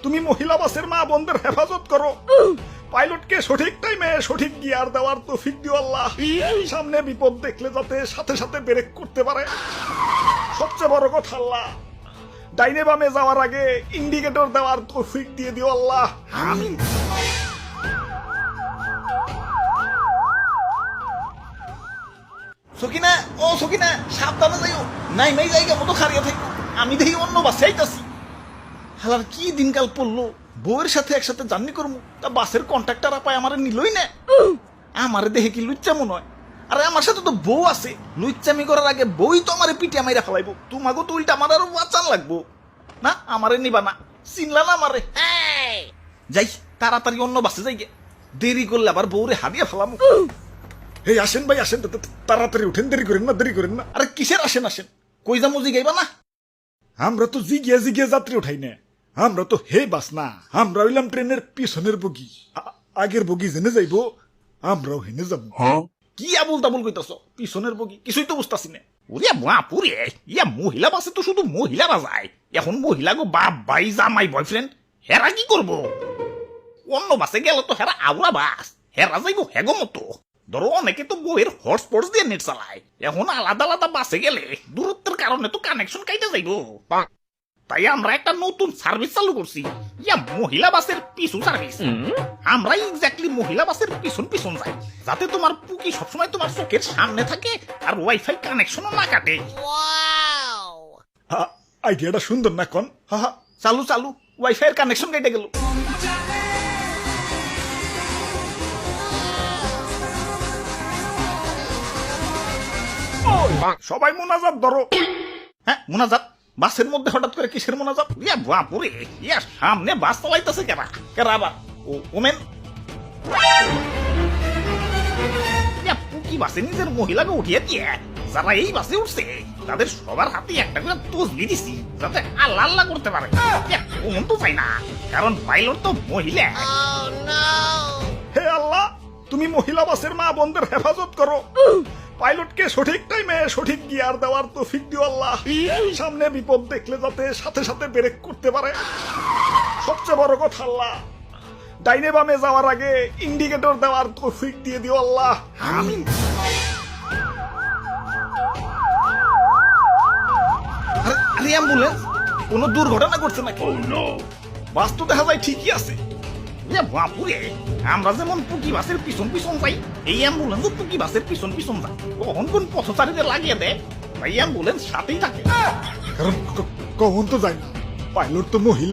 তুমি মহিলা বাসের মা বোনদের হেফাজত করো। পাইলটকে সঠিক টাইমে সঠিক গিয়ার দেওয়ার তৌফিক দিও আল্লাহ। সামনে বিপদ দেখলে যাতে সাথে সাথে ব্রেক করতে পারে। সবচেয়ে বড় কথা আল্লাহ, ডাইনে বামে যাওয়ার আগে ইন্ডিকেটর দেওয়ার তৌফিক দিয়ে দিও আল্লাহ। আমিন। সকিনা, ও সকিনা, সাবধানে যাইও। নাই নাই জায়গা মতো খারিয়া থাকো। আমি দেখি অন্য বাসে আইতাছি। হালার কি দিনকাল পড়লো, বউয়ের সাথে একসাথে জার্নি করবো, তা বাসের কন্ট্রাক্টর আপায় আমারে নিলই না। আমারে দেখে কি লুচ্চা মনে হয়? আরে আমার সাথে তো বউ আছে, লুচ্চামি করার আগে বউই তো আমারে পিটিয়া মাইরা ফেলাইবো। তোমাকে তো উল্টা আমার আরো বাঁচান লাগবো না। আমারে নিবা না, চিনলা না আমারে। যাই তাড়াতাড়ি অন্য বাসে যাই গে, দেরি করলে আবার বউরে হারিয়ে ফেলামো। এই আসেন ভাই আসেন, তাড়াতাড়ি উঠেন, দেরি করেন না, দেরি করেন না। আরে কিসের আসেন আসেন, কই যামো জিগাইবা না? আমরা তো জিগিয়ে জিগিয়ে যাত্রী উঠাই না, আমরা তো হে বাস না, আমরা হইলাম ট্রেনের পিছনের বগি। আগের বগি জেনে যাইবো, আমরাও হেনে যাবো। কি আবুল তাবুল কইতাছ? পিছনের বগি কিছুই তো বুঝতাছি না। ওরে বাপুরে, ইয়া মহিলা বাসে তো শুধু মহিলারা যায়। এখন মহিলা গো বাপ ভাই জামাই বয়ফ্রেন্ড, হেরা কি করবো? অন্য বাসে গেল তো হেরা আউরা বাস, হেরা যাইবো হেগো মতো। ধরো অনেকে তো বইয়ের হটস্পট দিয়ে নেট চালায়। এখন আলাদা আলাদা বাসে গেলে দূরত্বের কারণে তো কানেকশন কাইটা যাইবো। তাই আমরা একটা নতুন সার্ভিস চালু করছি, ইয়া মহিলা বাসের পিছু সার্ভিস। আমরা এক্স্যাক্টলি মহিলা বাসের পিছন পিছন যাই, যাতে তোমার পুকি সবসময় তোমার চোখের সামনে থাকে আর ওয়াইফাই কানেকশনও না কাটে। আইডিয়াটা সুন্দর না কন? হা হা, চালু চালু, ওয়াইফাই এর কানেকশন কেটে গেল। সবাই মোনাজাত ধরো। হ্যাঁ মোনাজাত? বাসের মধ্যে হঠাৎ করে কিসের মোনাজাত? ইয়া বাপুরে, ইয়া সামনে বাস চালাইতেছে কেরা কেরা আবার? ও ওমেন, ইয়া পুকি বাসে নিজের মহিলাকে উঠিয়ে দিয়ে যারা এই বাসে উঠছে তাদের সবার হাতে একটা করে তসবি দিছি, যাতে আল্লাহ আল্লাহ করতে পারে। ওমন তো চাই না, কারণ পাইলট তো মহিলা। হে আল্লাহ, তুমি মহিলা বাসের মা বোনদের হেফাজত করো। পাইলটকে সঠিক টাইমে সঠিক গিয়ার দেওয়ার তৌফিক দিও আল্লাহ। সামনে বিপদ দেখলে যাতে সাথে সাথে ব্রেক করতে পারে। সবচেয়ে বড় কথা আল্লাহ, ডাইনে বামে যাওয়ার আগে ইন্ডিকেটর দেওয়ার তৌফিক দিয়ে দিও আল্লাহ। আমিন। আরে অ্যাম্বুলেন্স কোনো দুর্ঘটনা করছে নাকি? বাস তো দেখা যায় ঠিকই আছে। বাপুরে, আমরা যেমন পুকি বাসের পিছন পিছন যাই, এই অ্যাম্বুলেন্স পুকি বাসের পিছন পিছন যায়। কখন কোন পথচারীদের লাগিয়ে দেয়, তাই অ্যাম্বুলেন্স সাথেই থাকে। কারণ কখন তো যায় না, পাইলট তো মহিলা।